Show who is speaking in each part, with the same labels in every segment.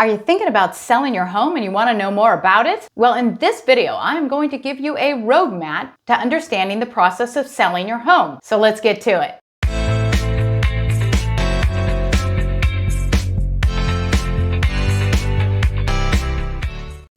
Speaker 1: Are you thinking about selling your home and you want to know more about it? Well, in this video, I'm going to give you a roadmap to understanding the process of selling your home. So let's get to it.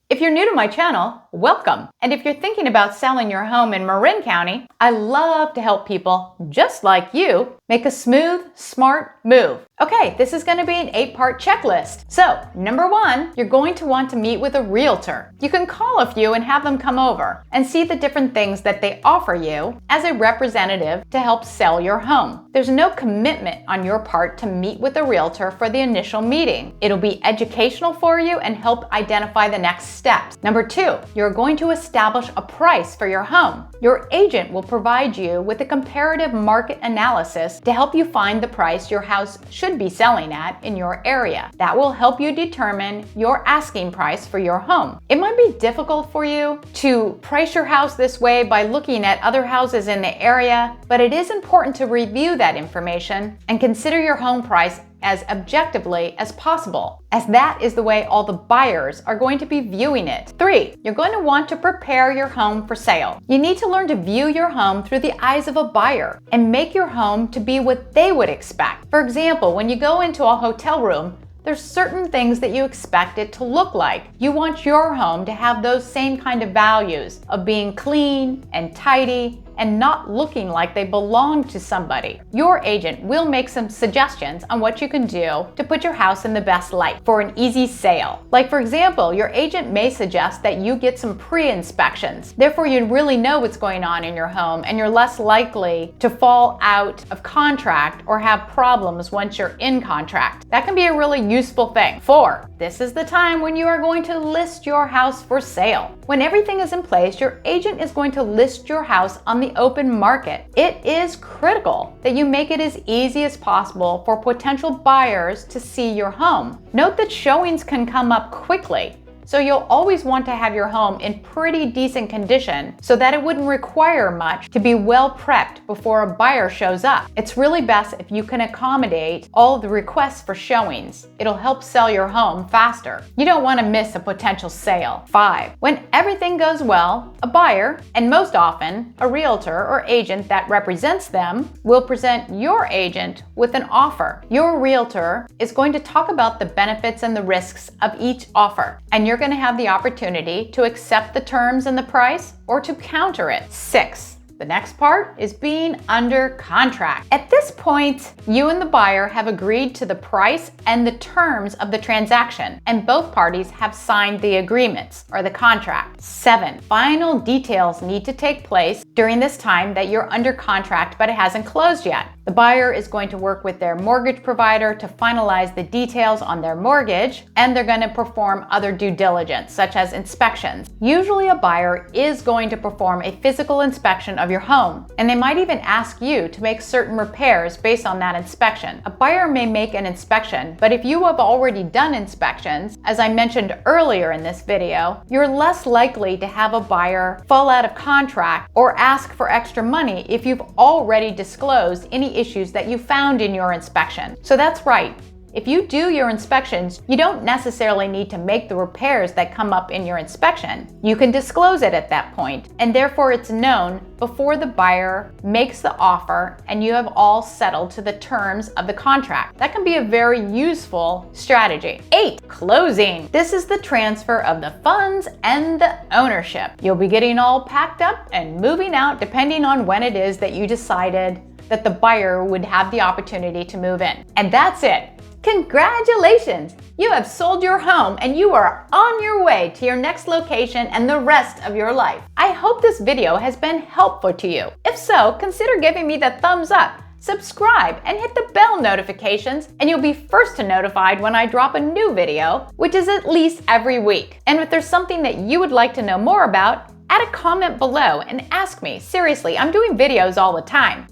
Speaker 1: If you're new to my channel, welcome. And if you're thinking about selling your home in Marin County, I love to help people just like you make a smooth, smart move. Okay, this is going to be an 8-part checklist. So, number 1, you're going to want to meet with a realtor. You can call a few and have them come over and see the different things that they offer you as a representative to help sell your home. There's no commitment on your part to meet with a realtor for the initial meeting. It'll be educational for you and help identify the next steps. Number 2, you're going to establish a price for your home. Your agent will provide you with a comparative market analysis to help you find the price your house should be selling at in your area. That will help you determine your asking price for your home. It might be difficult for you to price your house this way by looking at other houses in the area, but it is important to review that information and consider your home price as objectively as possible, as that is the way all the buyers are going to be viewing it. 3, you're going to want to prepare your home for sale. You need to learn to view your home through the eyes of a buyer and make your home to be what they would expect. For example, when you go into a hotel room, there's certain things that you expect it to look like. You want your home to have those same kind of values of being clean and tidy and not looking like they belong to somebody. Your agent will make some suggestions on what you can do to put your house in the best light for an easy sale. Like, for example, your agent may suggest that you get some pre-inspections. Therefore, you really know what's going on in your home and you're less likely to fall out of contract or have problems once you're in contract. That can be a really useful thing. 4, this is the time when you are going to list your house for sale. When everything is in place, your agent is going to list your house on the open market. It is critical that you make it as easy as possible for potential buyers to see your home. Note that showings can come up quickly, so you'll always want to have your home in pretty decent condition so that it wouldn't require much to be well prepped before a buyer shows up. It's really best if you can accommodate all of the requests for showings. It'll help sell your home faster. You don't want to miss a potential sale. 5, when everything goes well, a buyer, and most often a realtor or agent that represents them, will present your agent with an offer. Your realtor is going to talk about the benefits and the risks of each offer, and you're going to have the opportunity to accept the terms and the price or to counter it. 6, the next part is being under contract. At this point, you and the buyer have agreed to the price and the terms of the transaction, and both parties have signed the agreements or the contract. 7, final details need to take place during this time that you're under contract but it hasn't closed yet. The buyer is going to work with their mortgage provider to finalize the details on their mortgage, and they're going to perform other due diligence, such as inspections. Usually a buyer is going to perform a physical inspection of your home, and they might even ask you to make certain repairs based on that inspection. A buyer may make an inspection, but if you have already done inspections, as I mentioned earlier in this video, you're less likely to have a buyer fall out of contract or ask for extra money if you've already disclosed any issues that you found in your inspection. So that's right. If you do your inspections, you don't necessarily need to make the repairs that come up in your inspection. You can disclose it at that point, and therefore it's known before the buyer makes the offer and you have all settled to the terms of the contract. That can be a very useful strategy. 8, closing. This is the transfer of the funds and the ownership. You'll be getting all packed up and moving out depending on when it is that you decided that the buyer would have the opportunity to move in. And that's it. Congratulations! You have sold your home and you are on your way to your next location and the rest of your life. I hope this video has been helpful to you. If so, consider giving me the thumbs up, subscribe, and hit the bell notifications, and you'll be first to notified when I drop a new video, which is at least every week. And if there's something that you would like to know more about, add a comment below and ask me. Seriously, I'm doing videos all the time.